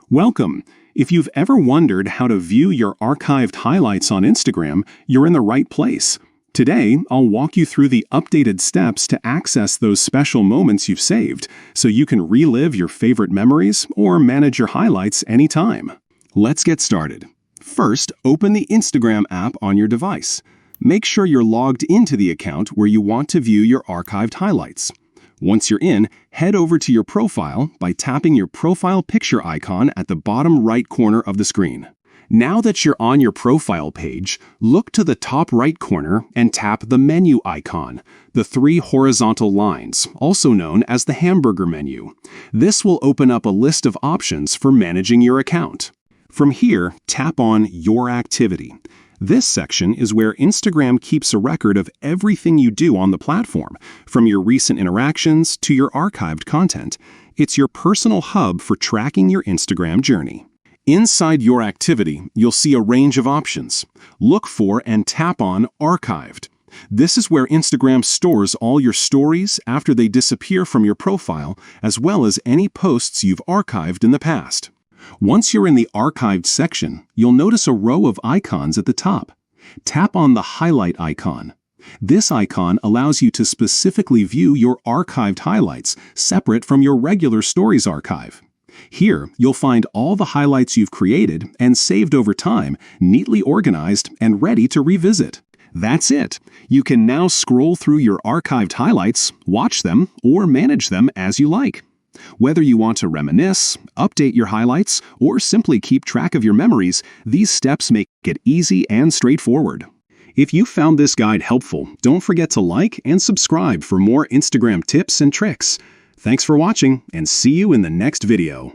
Welcome! If you've ever wondered how to view your archived highlights on Instagram, you're in the right place. Today, I'll walk you through the updated steps to access those special moments you've saved, so you can relive your favorite memories or manage your highlights anytime. Let's get started. First, open the Instagram app on your device. Make sure you're logged into the account where you want to view your archived highlights. Once you're in, head over to your profile by tapping your profile picture icon at the bottom right corner of the screen. Now that you're on your profile page, look to the top right corner and tap the menu icon, the three horizontal lines, also known as the hamburger menu. This will open up a list of options for managing your account. From here, tap on Your Activity. This section is where Instagram keeps a record of everything you do on the platform, from your recent interactions to your archived content. It's your personal hub for tracking your Instagram journey. Inside Your Activity, you'll see a range of options. Look for and tap on Archived. This is where Instagram stores all your stories after they disappear from your profile, as well as any posts you've archived in the past. Once you're in the Archived section, you'll notice a row of icons at the top. Tap on the highlight icon. This icon allows you to specifically view your archived highlights, separate from your regular stories archive. Here, you'll find all the highlights you've created and saved over time, neatly organized and ready to revisit. That's it! You can now scroll through your archived highlights, watch them, or manage them as you like. Whether you want to reminisce, update your highlights, or simply keep track of your memories, these steps make it easy and straightforward. If you found this guide helpful, don't forget to like and subscribe for more Instagram tips and tricks. Thanks for watching, and see you in the next video.